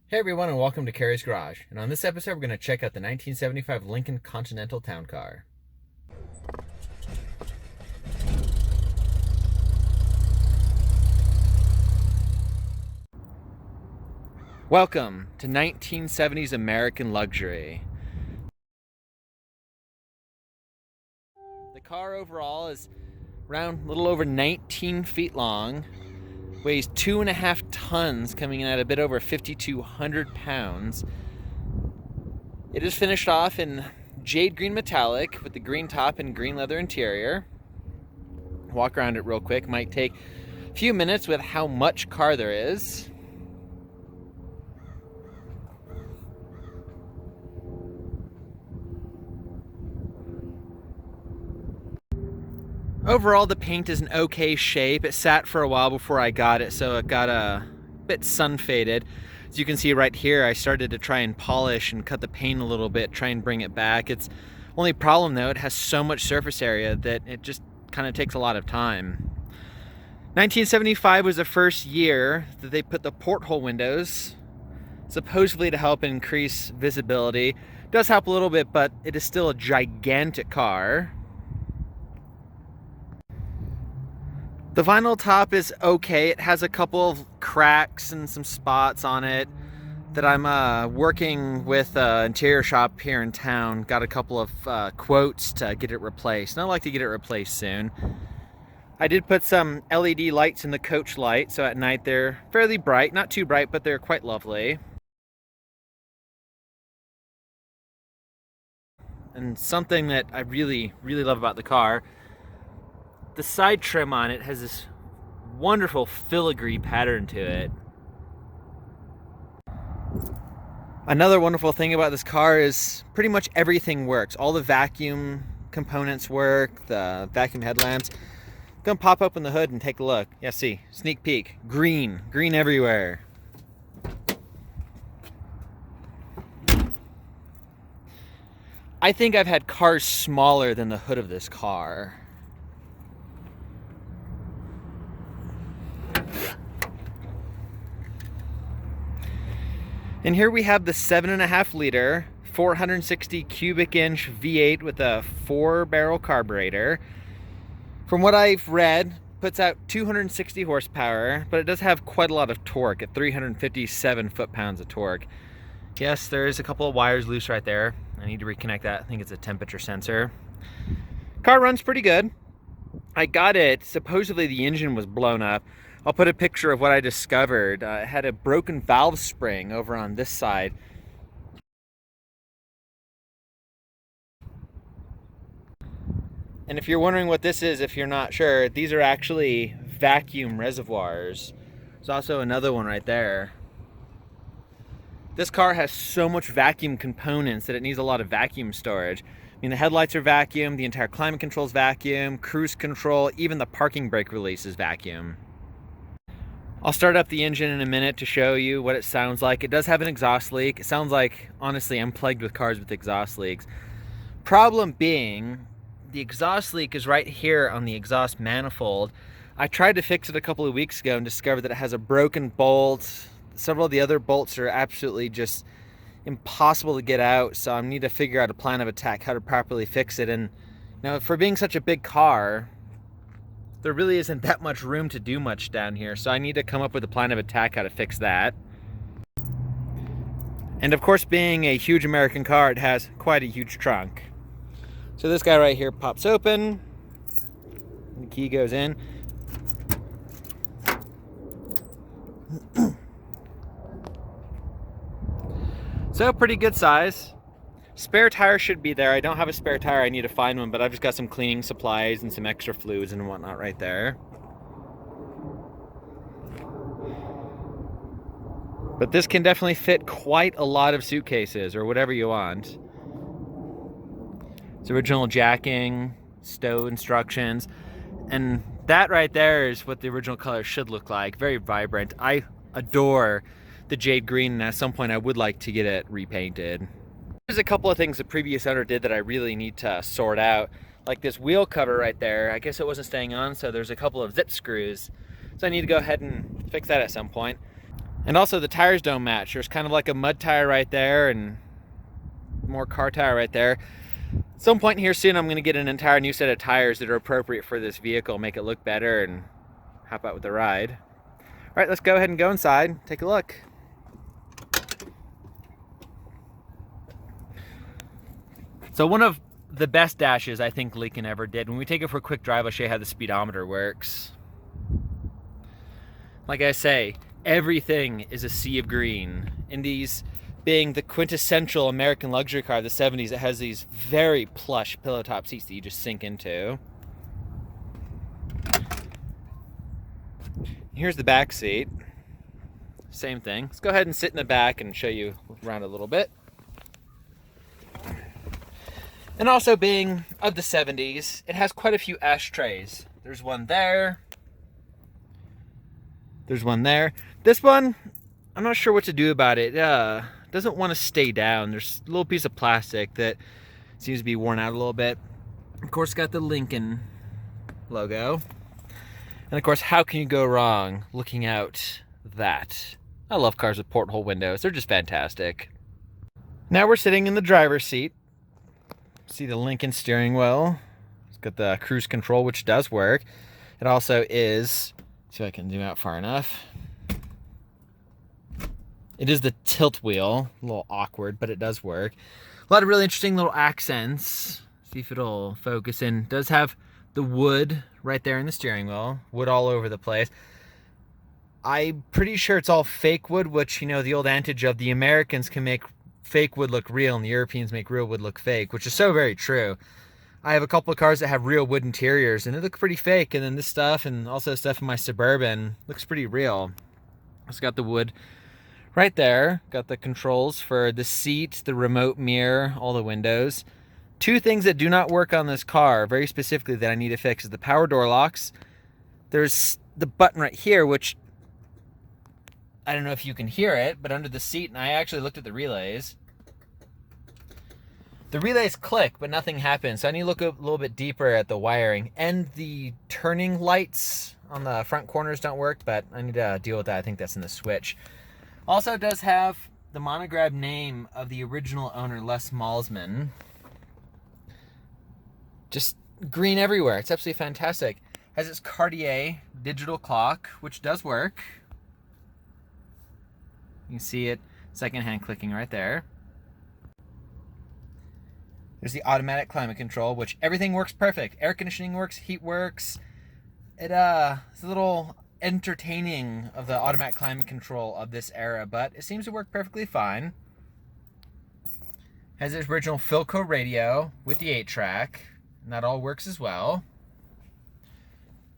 Hey everyone, and welcome to Carrie's Garage. And on this episode, we're going to check out the 1975 Lincoln Continental Town Car. Welcome to 1970s American luxury. The car overall is around a little over 19 feet long, weighs 2.5 tons, coming in at a bit over 5,200 pounds. It is finished off in jade green metallic with the green top and green leather interior. Walk around it real quick. Might take a few minutes with how much car there is. Overall, the paint is in okay shape. It sat for a while before I got it, so it got a bit sun faded. As you can see right here, I started to try and polish and cut the paint a little bit, try and bring it back. Its only problem though, it has so much surface area that it just kind of takes a lot of time. 1975 was the first year that they put the porthole windows, supposedly to help increase visibility. It does help a little bit, but it is still a gigantic car. The vinyl top is okay. It has a couple of cracks and some spots on it that I'm working with an interior shop here in town. Got a couple of quotes to get it replaced, and I'd like to get it replaced soon. I did put some LED lights in the coach light, so at night they're fairly bright. Not too bright, but they're quite lovely. And something that I really love about the car, the side trim on it has this wonderful filigree pattern to it. Another wonderful thing about this car is pretty much everything works. All the vacuum components work, the vacuum headlamps. Gonna pop open the hood and take a look. Yeah, see, sneak peek. Green everywhere. I think I've had cars smaller than the hood of this car. And here we have the 7.5 liter, 460 cubic inch V8 with a 4-barrel carburetor. From what I've read, puts out 260 horsepower, but it does have quite a lot of torque at 357 foot-pounds of torque. Yes, there is a couple of wires loose right there. I need to reconnect that. I think it's a temperature sensor. Car runs pretty good. I got it, supposedly the engine was blown up. I'll put a picture of what I discovered. It had a broken valve spring over on this side. And if you're wondering what this is, if you're not sure, these are actually vacuum reservoirs. There's also another one right there. This car has so much vacuum components that it needs a lot of vacuum storage. I mean, the headlights are vacuum, the entire climate control is vacuum, cruise control, even the parking brake release is vacuum. I'll start up the engine in a minute to show you what it sounds like. It does have an exhaust leak. It sounds like, honestly, I'm plagued with cars with exhaust leaks. Problem being, the exhaust leak is right here on the exhaust manifold. I tried to fix it a couple of weeks ago and discovered that it has a broken bolt. Several of the other bolts are absolutely just impossible to get out, so I need to figure out a plan of attack, how to properly fix it. And you know, for being such a big car, there really isn't that much room to do much down here, so I need to come up with a plan of attack how to fix that. And of course, being a huge American car, it has quite a huge trunk. So this guy right here pops open, the key goes in. So pretty good size. Spare tire should be there. I don't have a spare tire, I need to find one, but I've just got some cleaning supplies and some extra fluids and whatnot right there. But this can definitely fit quite a lot of suitcases or whatever you want. It's original jacking, stow instructions, and that right there is what the original color should look like. Very vibrant. I adore the jade green, and at some point I would like to get it repainted. There's a couple of things the previous owner did that I really need to sort out. Like this wheel cover right there, I guess it wasn't staying on, so there's a couple of zip screws. So I need to go ahead and fix that at some point. And also the tires don't match. There's kind of like a mud tire right there and more car tire right there. At some point here soon, I'm going to get an entire new set of tires that are appropriate for this vehicle, make it look better, and hop out with the ride. All right, let's go ahead and go inside, take a look. So one of the best dashes I think Lincoln ever did, when we take it for a quick drive, I'll show you how the speedometer works. Like I say, everything is a sea of green. In these being the quintessential American luxury car of the 70s, it has these very plush pillow top seats that you just sink into. Here's the back seat. Same thing. Let's go ahead and sit in the back and show you around a little bit. And also being of the 70s, it has quite a few ashtrays. There's one there. There's one there. This one, I'm not sure what to do about it. Doesn't want to stay down. There's a little piece of plastic that seems to be worn out a little bit. Of course, got the Lincoln logo. And of course, how can you go wrong looking out that? I love cars with porthole windows. They're just fantastic. Now we're sitting in the driver's seat. See the Lincoln steering wheel. It's got the cruise control, which does work. It also is, see if I can zoom out far enough. It is the tilt wheel. A little awkward, but it does work. A lot of really interesting little accents. See if it'll focus in. It does have the wood right there in the steering wheel. Wood all over the place. I'm pretty sure it's all fake wood, which, you know, the old adage of the Americans can make fake wood look real and the Europeans make real wood look fake, which is so very true. I have a couple of cars that have real wood interiors and they look pretty fake, and then this stuff and also stuff in my Suburban looks pretty real. It's got the wood right there. Got the controls for the seat, the remote mirror, all the windows. Two things that do not work on this car very specifically that I need to fix is the power door locks. There's the button right here, which I don't know if you can hear it, but under the seat, and I actually looked at the relays. The relays click, but nothing happens. So I need to look a little bit deeper at the wiring. And the turning lights on the front corners don't work, but I need to deal with that. I think that's in the switch. Also does have the monogrammed name of the original owner, Les Malzman. Just green everywhere. It's absolutely fantastic. Has its Cartier digital clock, which does work. You can see it secondhand clicking right there. There's the automatic climate control, which everything works perfect. Air conditioning works, heat works. It's a little entertaining of the automatic climate control of this era, but it seems to work perfectly fine. Has its original Philco radio with the 8-track, and that all works as well.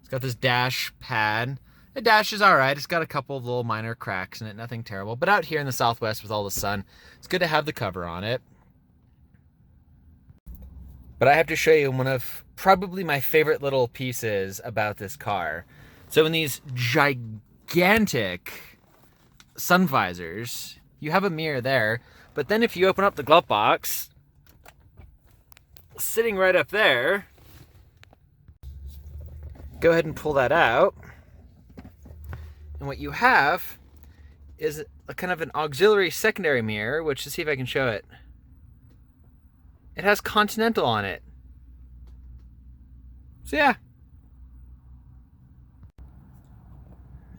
It's got this dash pad. The dash is alright. It's got a couple of little minor cracks in it, nothing terrible. But out here in the Southwest with all the sun, it's good to have the cover on it. But I have to show you one of probably my favorite little pieces about this car. So in these gigantic sun visors, you have a mirror there. But then if you open up the glove box, sitting right up there, go ahead and pull that out. And what you have is a kind of an auxiliary secondary mirror, which, to see if I can show it, it has Continental on it. So yeah.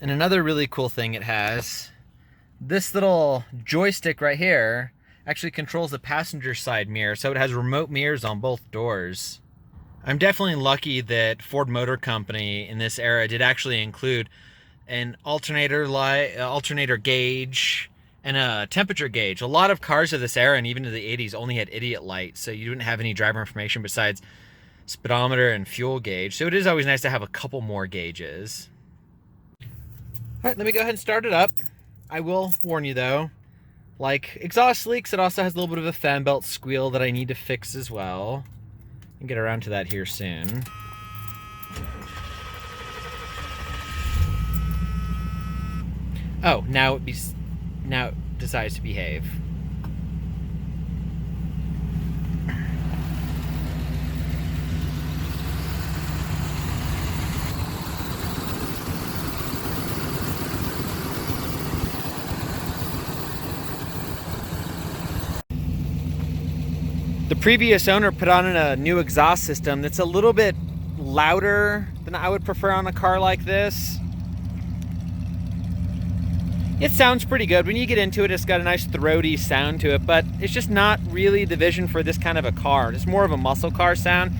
And another really cool thing it has, this little joystick right here actually controls the passenger side mirror, so it has remote mirrors on both doors. I'm definitely lucky that Ford Motor Company in this era did actually include an alternator light, alternator gauge, and a temperature gauge. A lot of cars of this era and even to the 80s only had idiot lights, so you didn't have any driver information besides speedometer and fuel gauge. So it is always nice to have a couple more gauges. All right, let me go ahead and start it up. I will warn you though, like exhaust leaks, it also has a little bit of a fan belt squeal that I need to fix as well. I'll get around to that here soon. Oh, now it decides to behave. previous owner put on a new exhaust system that's a little bit louder than I would prefer on a car like this. It sounds pretty good. When you get into it, it's got a nice throaty sound to it, but it's just not really the vision for this kind of a car. It's more of a muscle car sound.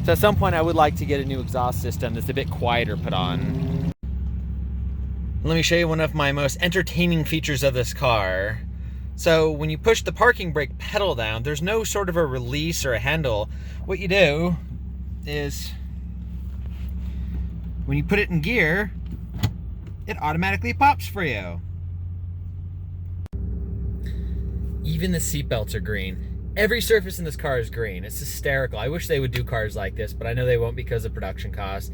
So at some point I would like to get a new exhaust system that's a bit quieter put on. Let me show you one of my most entertaining features of this car. So when you push the parking brake pedal down, there's no sort of a release or a handle. What you do is, when you put it in gear, it automatically pops for you. Even the seat belts are green. Every surface in this car is green. It's hysterical. I wish they would do cars like this, but I know they won't because of production costs.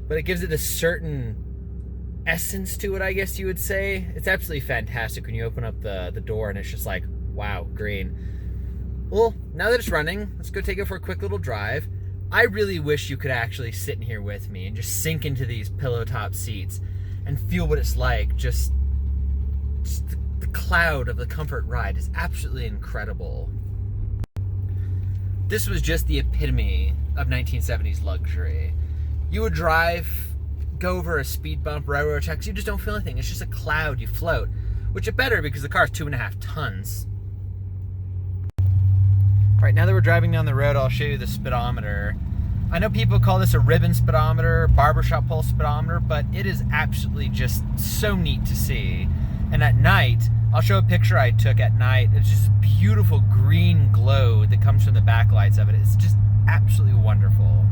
But it gives it a certain essence to it, I guess you would say. It's absolutely fantastic when you open up the door and it's just like, wow, green. Well, now that it's running, let's go take it for a quick little drive. I really wish you could actually sit in here with me and just sink into these pillow top seats and feel what it's like. Just the cloud of the comfort ride is absolutely incredible. This was just the epitome of 1970s luxury. You would drive, go over a speed bump, railroad tracks, you just don't feel anything. It's just a cloud, you float. Which is better because the car is 2.5 tons. All right, now that we're driving down the road, I'll show you the speedometer. I know people call this a ribbon speedometer, barbershop pole speedometer, but it is absolutely just so neat to see. And at night, I'll show a picture I took at night. It's just a beautiful green glow that comes from the backlights of it. It's just absolutely wonderful.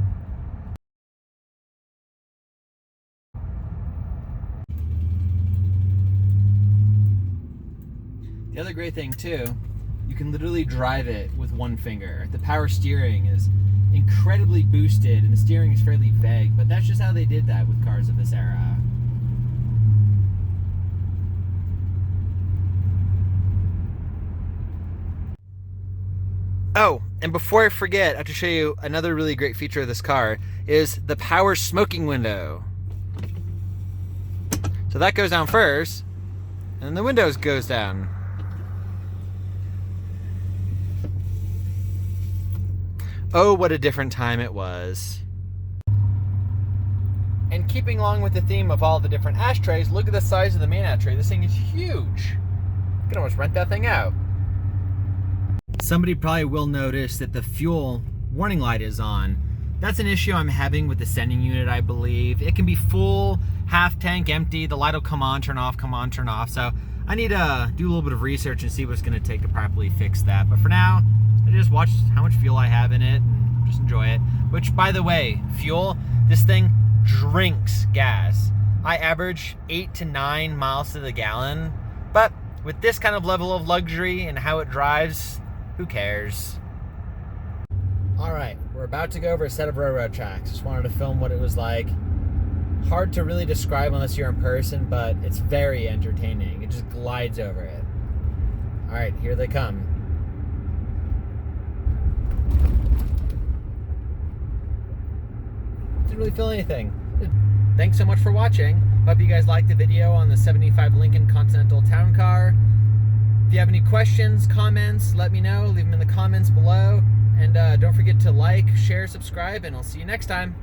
The other great thing too, you can literally drive it with one finger. The power steering is incredibly boosted and the steering is fairly vague, but that's just how they did that with cars of this era. Oh, and before I forget, I have to show you another really great feature of this car is the power smoking window. So that goes down first, and then the windows goes down. Oh, what a different time it was. And keeping along with the theme of all the different ashtrays, look at the size of the main ashtray. This thing is huge. You can almost rent that thing out. Somebody probably will notice that the fuel warning light is on. That's an issue I'm having with the sending unit, I believe. It can be full, half tank, empty. The light will come on, turn off, come on, turn off. So I need to do a little bit of research and see what it's going to take to properly fix that. But for now, I just watch how much fuel I have in it and just enjoy it. Which, by the way, fuel, this thing drinks gas. I average 8 to 9 miles to the gallon. But with this kind of level of luxury and how it drives, who cares? Alright, we're about to go over a set of railroad tracks. Just wanted to film what it was like. Hard to really describe unless you're in person, but it's very entertaining. It just glides over it. Alright, here they come. Didn't really feel anything. Thanks so much for watching. Hope you guys liked the video on the 75 Lincoln Continental Town Car. If you have any questions, comments, let me know. Leave them in the comments below. And don't forget to like, share, subscribe, and I'll see you next time.